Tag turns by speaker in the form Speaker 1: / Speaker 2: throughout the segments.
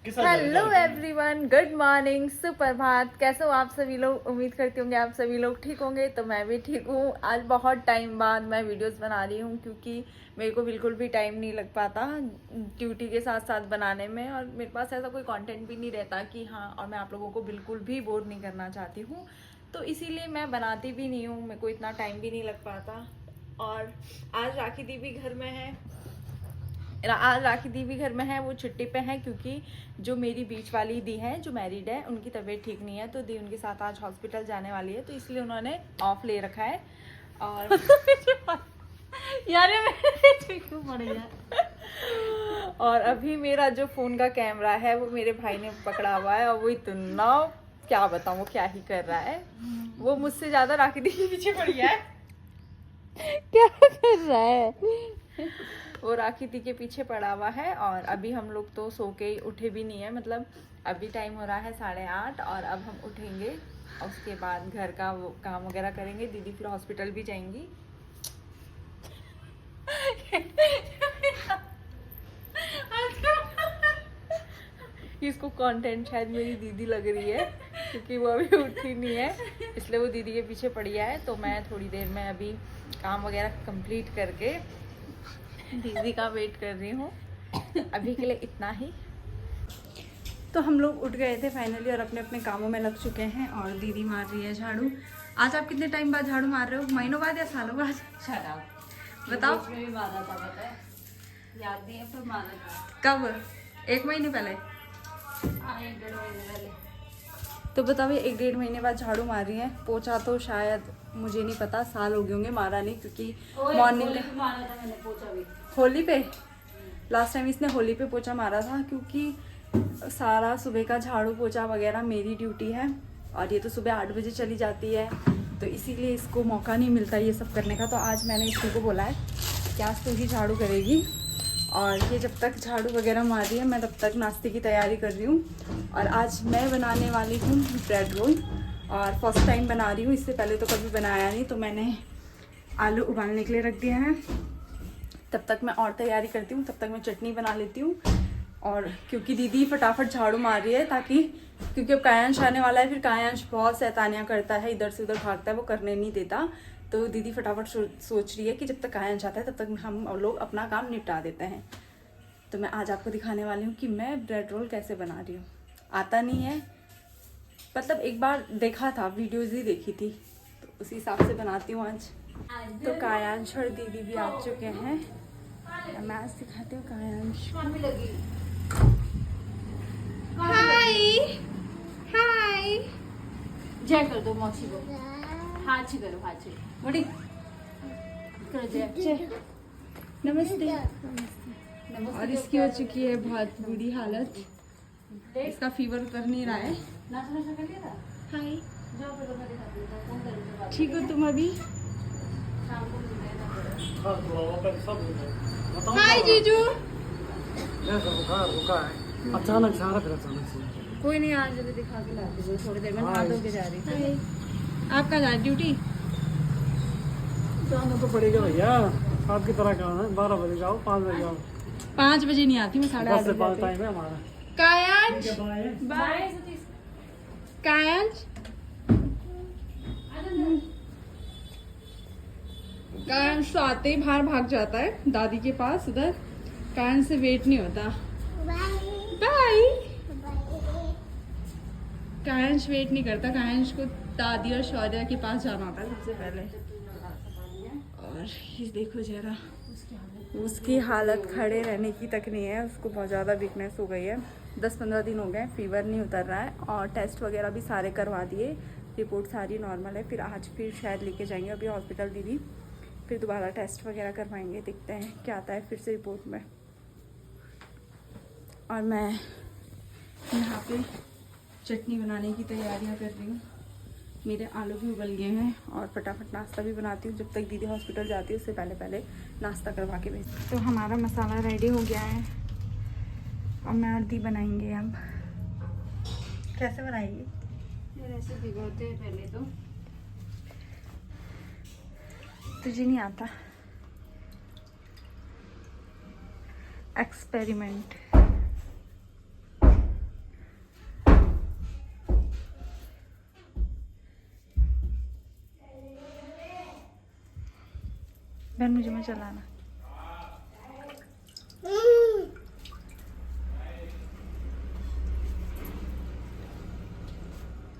Speaker 1: Hello everyone, good morning, सुप्रभात। कैसे हो आप सभी लोग? उम्मीद करती होंगे आप सभी लोग ठीक होंगे। तो मैं भी ठीक हूँ। आज बहुत टाइम बाद मैं वीडियोस बना रही हूँ क्योंकि मेरे को बिल्कुल भी टाइम नहीं लग पाता ड्यूटी के साथ साथ बनाने में, और मेरे पास ऐसा कोई कंटेंट भी नहीं रहता कि हाँ, और मैं आप लोगों को बिल्कुल भी बोर नहीं करना चाहती हूँ, तो इसीलिए मैं बनाती भी नहीं हूँ। मेरे को इतना टाइम भी नहीं लग पाता। और आज राखी दी भी घर में है। आज राखी दी भी घर में है, वो छुट्टी पे है क्योंकि जो मेरी बीच वाली दी है जो मैरिड है, उनकी तबीयत ठीक नहीं है, तो दी उनके साथ आज हॉस्पिटल जाने वाली है, तो इसलिए उन्होंने ऑफ ले रखा है। और
Speaker 2: यार ये क्यों पड़ गया।
Speaker 1: और अभी मेरा जो फ़ोन का कैमरा है वो मेरे भाई ने पकड़ा हुआ है, और वो इतना, क्या बताऊँ वो क्या ही कर रहा है। वो मुझसे ज़्यादा राखी दी के पीछे पड़ गया है।
Speaker 2: क्या कर रहा है?
Speaker 1: वो राखी दी के पीछे पड़ा हुआ है। और अभी हम लोग तो सो के उठे भी नहीं है, मतलब अभी टाइम हो रहा है 8:30, और अब हम उठेंगे और उसके बाद घर का वो काम वगैरह करेंगे। दीदी फिर हॉस्पिटल भी जाएंगी। इसको कंटेंट शायद मेरी दीदी लग रही है क्योंकि वो अभी उठी नहीं है, इसलिए वो दीदी के पीछे पड़ गया है। तो मैं थोड़ी देर में अभी काम वगैरह कंप्लीट करके दीदी का वेट कर रही हूँ। अभी के लिए इतना ही। तो हम लोग उठ गए थे फाइनली और अपने अपने कामों में लग चुके हैं, और दीदी मार रही है झाड़ू। आज आप कितने टाइम बाद झाड़ू मार रहे हो? महीनों बाद या सालों बाद? बताओ।
Speaker 2: बीच में भी मारा था, पता है? याद नहीं है पर मारा था।
Speaker 1: कब? 1 महीने पहले?
Speaker 2: हाँ, 1-1.5 महीने पहले।
Speaker 1: तो बताओ, ये 1-1.5 महीने बाद झाड़ू मार रही है। पोछा तो शायद मुझे नहीं पता, साल हो गए होंगे मारा नहीं, क्योंकि मॉर्निंग
Speaker 2: होली पे मारा था मैंने पोछा भी।
Speaker 1: होली पे लास्ट टाइम इसने होली पे पोछा मारा था, क्योंकि सारा सुबह का झाड़ू पोछा वगैरह मेरी ड्यूटी है, और ये तो सुबह 8 बजे चली जाती है, तो इसीलिए इसको मौका नहीं मिलता ये सब करने का। तो आज मैंने इसको बोला है कि आज तो ही झाड़ू करेगी, और ये जब तक झाड़ू वगैरह मार रही है मैं तब तक नाश्ते की तैयारी कर रही हूँ। और आज मैं बनाने वाली हूँ ब्रेड रोल, और फर्स्ट टाइम बना रही हूँ, इससे पहले तो कभी बनाया नहीं। तो मैंने आलू उबालने के लिए रख दिया है, तब तक मैं और तैयारी करती हूँ, तब तक मैं चटनी बना लेती हूँ। और क्योंकि दीदी फटाफट झाड़ू मार रही है, ताकि क्योंकि अब कायांश आने वाला है, फिर कायांश बहुत शैतानियाँ करता है, इधर से उधर भागता है, वो करने नहीं देता। तो दीदी फटाफट सोच रही है कि जब तक कायांश आता है तब तक हम लोग अपना काम निपटा देते हैं। तो मैं आज आपको दिखाने वाली हूँ कि मैं ब्रेड रोल कैसे बना रही हूँ। आता नहीं है, मतलब एक बार देखा था, वीडियोज़ ही देखी थी, तो उसी हिसाब से बनाती हूँ आज। तो कायांश और दीदी भी आ चुके हैं। मैं आज दिखाती हूँ कायांश। हाय हाय,
Speaker 2: जय कर दो मौसी को। हाथ करो, हाथ
Speaker 1: बड़ी
Speaker 2: करो जय।
Speaker 1: जय। नमस्ते। और इसकी हो चुकी है बहुत बुरी हालत, इसका फीवर उतर नहीं रहा है।
Speaker 2: नाश्ता कर लिया था?
Speaker 1: हाय,
Speaker 2: जाओ फिर मैं दिखाती हूँ, फोन कर लो बात।
Speaker 1: ठीक हो तुम अभी?
Speaker 2: शाम को मिलते हैं ना।
Speaker 1: हाय जीजू।
Speaker 3: अचानक से आ रहा, फिर अचानक से
Speaker 1: कोई नहीं, आज अभी दिखा के लाती हूँ, थोड़ी देर में नहा धो के जा रही थी। आप कहाँ जा रही ड्यूटी?
Speaker 3: जाना तो पड़ेगा भैया, आपकी तरह काम है। 12 बजे जाओ, 5 बजे जाओ।
Speaker 1: 5 बजे नहीं आती मैं, 8:30
Speaker 3: 10 से 5
Speaker 1: बजे।
Speaker 3: टाइम है हमारा।
Speaker 1: कायांश,
Speaker 3: बाय।
Speaker 1: बाय। कायांश, कायांश तो आते ही बाहर भाग जाता है दादी के पास उधर। कायांश से वेट नहीं होता। बाय। कायांश वेट नहीं करता, कायांश को दादी और शौर्या के पास जाना होता है सबसे पहले। और ये देखो जरा, उसकी हालत खड़े रहने की तक नहीं है, उसको बहुत ज़्यादा वीकनेस हो गई है। 10-15 दिन हो गए, फीवर नहीं उतर रहा है, और टेस्ट वगैरह भी सारे करवा दिए, रिपोर्ट सारी नॉर्मल है। फिर आज फिर शायद लेके जाएंगे अभी हॉस्पिटल दीदी, फिर दोबारा टेस्ट वगैरह करवाएंगे, देखते हैं क्या आता है फिर से रिपोर्ट में। और मैं यहाँ पे चटनी बनाने की तैयारियाँ कर रही हूँ। मेरे आलू भी उबल गए हैं, और फटाफट नाश्ता भी बनाती हूँ, जब तक दीदी हॉस्पिटल जाती है उससे पहले पहले नाश्ता करवा के भेजती हूँ। तो हमारा मसाला रेडी हो गया है, और मैं और दी बनाएंगे। अब कैसे बनाएंगे?
Speaker 2: ऐसे भिगोते हैं पहले तो।
Speaker 1: तुझे नहीं आता? एक्सपेरिमेंट। बहन मुझे मैं चलाना।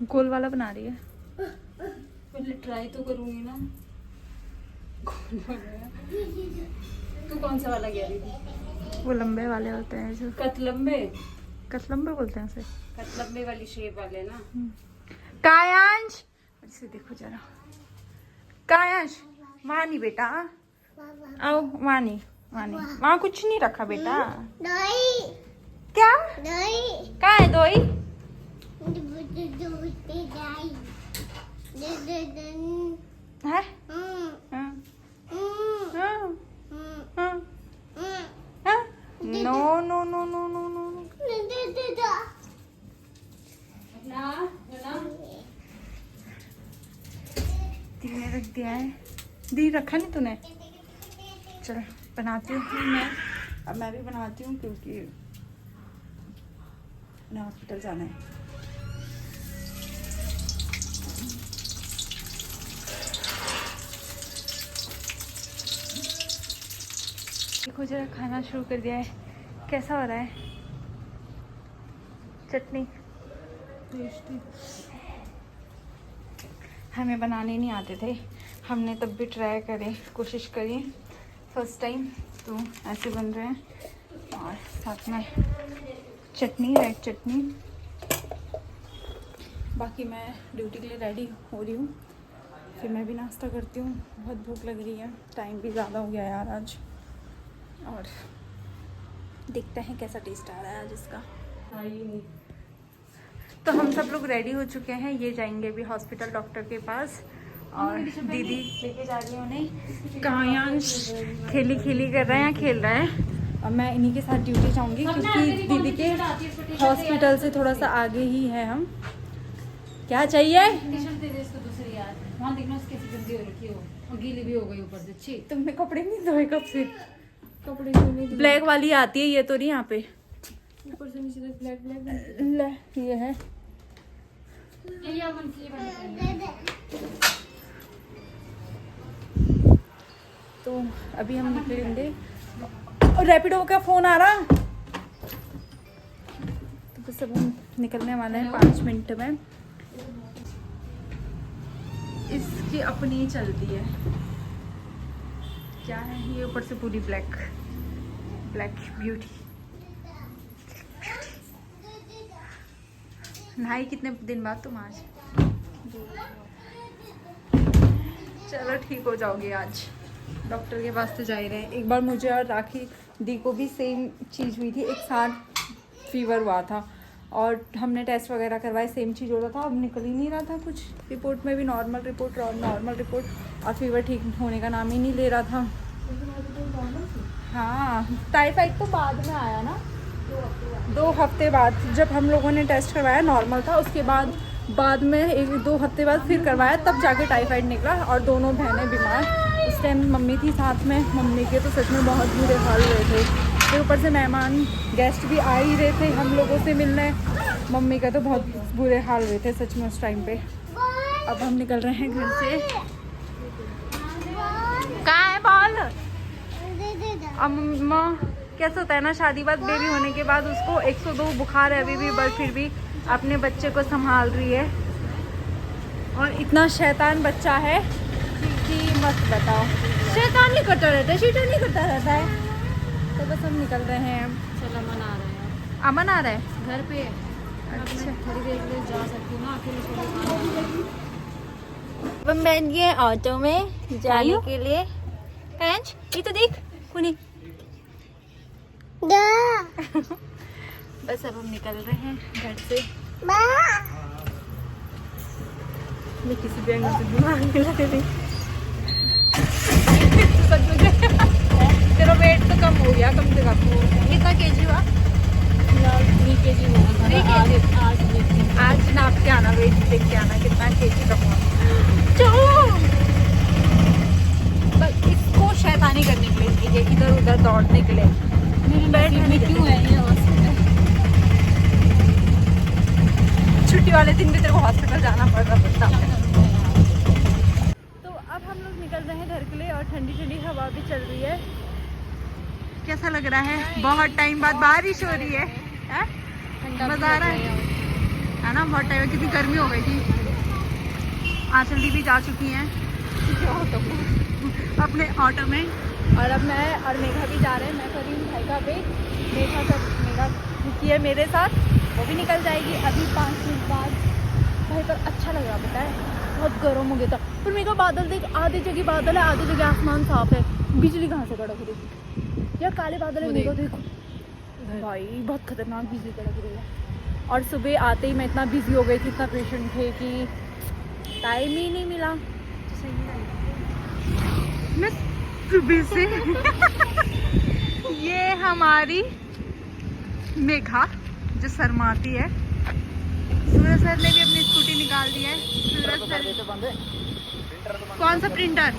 Speaker 1: गोल वाला बना रही है।
Speaker 2: पहले ट्राई तो करूंगी ना। तू कौन सा वाला कह रही थी?
Speaker 1: वो लंबे वाले होते हैं जो
Speaker 2: कतलंबे
Speaker 1: कतलम्बे बोलते हैं उसे।
Speaker 2: कतलंबे वाली शेप वाले ना।
Speaker 1: कायांश इसे देखो जरा। कायांश वानी बेटा आओ। वानी वानी वहाँ कुछ नहीं रखा बेटा। क्या कहाँ है दोई? है no no no no no no तूने रख दिया है। दी रखा नहीं तूने। चल बनाती हूँ मैं। अब मैं भी बनाती हूँ क्योंकि उन्हें हॉस्पिटल जाना है। देखो जरा खाना शुरू कर दिया है। कैसा हो रहा है? चटनी
Speaker 2: टेस्टी।
Speaker 1: हमें बनाने नहीं आते थे, हमने तब भी ट्राई करे, कोशिश करी फर्स्ट टाइम, तो ऐसे बन रहे हैं। और साथ में चटनी, रेड चटनी। बाकी मैं ड्यूटी के लिए रेडी हो रही हूँ, फिर मैं भी नाश्ता करती हूँ। बहुत भूख लग रही है, टाइम भी ज़्यादा हो गया यार आज। और देखते हैं कैसा टेस्ट आ रहा है आज इसका। तो हम सब लोग रेडी हो चुके हैं, ये जाएंगे अभी हॉस्पिटल डॉक्टर के पास। और दीदी लेके जा रही है उन्हें। कायांश खेली खेली कर रहा है, खेल रहा है। अब मैं इन्हीं के साथ ड्यूटी जाऊंगी क्योंकि दीदी के हॉस्पिटल से थोड़ा सा आगे ही है हम। क्या चाहिए?
Speaker 2: टी-शर्ट दे दे इसको दूसरी यार। वहाँ देखना उसकी कैसी गंदी हो रखी हो और गीली भी हो गई ऊपर से। छी,
Speaker 1: तुमने कपड़े नहीं धोए कब से?
Speaker 2: कपड़े क्यों नहीं धोए?
Speaker 1: ब्लैक वाली आती है ये तो नहीं यहाँ पे।
Speaker 2: ऊपर से नीचे तक ब्लैक ब्लैक।
Speaker 1: ले ये है।
Speaker 2: ये अमन की बनी।
Speaker 1: तो अभी हम निकलेंगे। रैपिडो का फोन आ रहा। तो बस अब हम निकलने वाले हैं 5 मिनट में। इसकी अपनी चलती है। क्या है ये? ऊपर से पूरी ब्लैक ब्लैक ब्यूटी। नहाई कितने दिन बाद तुम आज? चलो ठीक हो जाओगे आज। डॉक्टर के पास तो जा ही रहे हैं। एक बार मुझे और राखी दी को भी सेम चीज़ हुई थी, एक साथ फीवर हुआ था और हमने टेस्ट वगैरह करवाए, सेम चीज़ हो रहा था। अब निकल ही नहीं रहा था कुछ। रिपोर्ट में भी नॉर्मल रिपोर्ट और फीवर ठीक होने का नाम ही नहीं ले रहा था। हाँ, टाइफाइड तो बाद में आया ना, 2 हफ्ते बाद। जब हम लोगों ने टेस्ट करवाया नॉर्मल था, उसके बाद में 1-2 हफ्ते बाद फिर करवाया, तब जाके टाइफाइड निकला। और दोनों बहनें बीमार। उस टाइम मम्मी थी साथ में। मम्मी के तो सच में बहुत बुरे हाल हुए थे। फिर ऊपर से मेहमान गेस्ट भी आ ही रहे थे हम लोगों से मिलने। मम्मी का तो बहुत बुरे हाल हुए थे सच में उस टाइम पे। अब हम निकल रहे हैं घर से। कहाँ है बॉल? अम्मा कैसा होता है ना, शादी बाद बेबी होने के बाद उसको 102 बुखार है अभी भी, बट फिर भी अपने बच्चे को संभाल रही है। और इतना शैतान बच्चा है कि मत बताओ। शैतान नहीं करता रहता है, शैतान नहीं करता रहता है। तो बस हम निकल रहे हैं।
Speaker 2: चल अमन आ रहे हैं।
Speaker 1: अमन आ रहा है
Speaker 2: घर पे।
Speaker 1: अच्छा,
Speaker 2: थोड़ी देर के लिए जा सकती हूँ ना, अकेले।
Speaker 1: हम बैठ गए ऑटो में जाने के लिए। कैंच ये तो देख कुनी। बस अब हम निकल रहे हैं घर से। मैं किसी भी एंगल से दिमाग नहीं लग रही। तेरा वेट तो कम हो गया, कम से कम। कितना केजी हुआ?
Speaker 2: 3 kg होगा।
Speaker 1: 3 kg?
Speaker 2: आज देखते हैं।
Speaker 1: आज नाप के आना, वेट देख के आना कितना केजी का हुआ। बस इसको शैतानी करने के लिए, ये इधर उधर दौड़ने के लिए।
Speaker 2: मेरे नसीब में क्यों है ये हॉस्पिटल?
Speaker 1: छुट्टी वाले दिन भी तेरे को हॉस्पिटल जाना पड़ रहा पड़ता। तो अब हम लोग निकल रहे हैं घर के लिए और ठंडी ठंडी हवा भी चल रही है। कैसा लग रहा है? बहुत टाइम बाद बारिश हो रही है, मजा आ रहा है ना? बहुत टाइम, कितनी गर्मी हो गई थी। आंचल दी भी जा चुकी हैं अपने ऑटो में, और अब मैं और मेघा भी जा रहे हैं। मैं कर रही हूँ भाई का वेट, मेघा रुकी है मेरे साथ, वो भी निकल जाएगी अभी 5 मिनट बाद। भाई पर अच्छा लग रहा, पता है बहुत गर्म हो गया था। पर मेरे को बादल देख, आधी जगह बादल है, आधी जगह आसमान साफ है। बिजली कहाँ से कड़क रही है यार? काले बादल है, मेरे को देखो भाई बहुत खतरनाक बिजली कड़क रही है। और सुबह आते ही मैं इतना बिजी हो गई थी, इतना पेशेंट थे कि टाइम ही नहीं मिला। मैं सुबह से ये हमारी मेघा जो शर्माती है। सूरज सर ने भी अपनी स्कूटी निकाल दी है। सूरज सर कौन सा प्रिंटर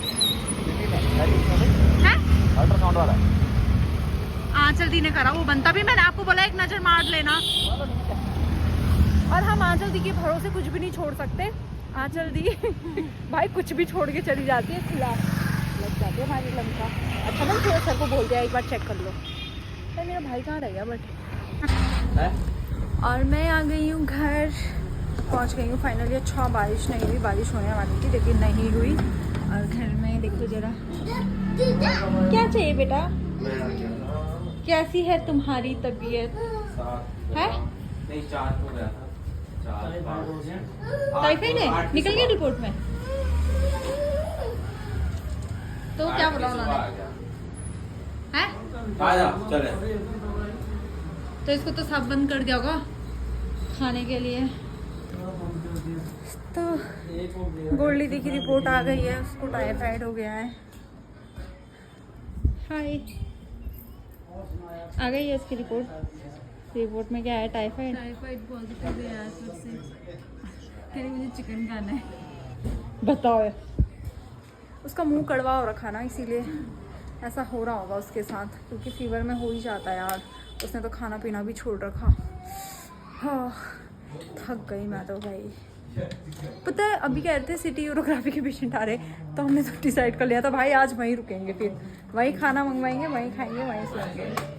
Speaker 1: है?
Speaker 4: अल्ट्रासाउंड वाला
Speaker 1: आंचल दी ने करा, वो बनता भी। मैंने आपको बोला एक नजर मार लेना। और हम आंचल दी के भरोसे कुछ भी नहीं छोड़ सकते। आंचल दी भाई कुछ भी छोड़ के चली जाती है, खुला लग जाती है हमारी लंका। अच्छा ना सूरज सर को बोल दिया एक बार चेक कर लो। तो मेरा भाई कहाँ रह गया? बट और मैं आ गई हूँ घर, पहुँच गई हूँ फाइनली। अच्छा बारिश नहीं हुई, बारिश होने वाली थी लेकिन नहीं हुई। और घर में देखो जरा, क्या चाहिए बेटा? कैसी है तुम्हारी तबीयत? है
Speaker 4: नहीं 4 हो गया था, 4
Speaker 1: टाइफाइड है? निकल गया रिपोर्ट में? तो क्या बोला उन्होंने? है
Speaker 4: चले
Speaker 1: तो इसको तो सब बंद कर दिया होगा खाने के लिए। तो गोल्डी दी की रिपोर्ट आ गई है, उसको टाइफाइड हो गया है। हाय, आ गई है उसकी रिपोर्ट। रिपोर्ट में क्या है? टाइफाइड
Speaker 2: पॉजिटिव है आज फिर से। कह रही मुझे चिकन खाना है।
Speaker 1: बताओ, उसका मुंह कड़वा हो रखा ना, इसीलिए ऐसा हो रहा होगा उसके साथ, क्योंकि फीवर में हो ही जाता है यार। उसने तो खाना पीना भी छोड़ रखा। हाँ थक गई मैं तो भाई। पता है अभी कह रहे थे सिटी यूरोग्राफी के पेशेंट आ रहे, तो हमने तो डिसाइड कर लिया था भाई आज वहीं रुकेंगे, फिर वहीं खाना मंगवाएंगे, वहीं खाएंगे, वहीं सोएंगे।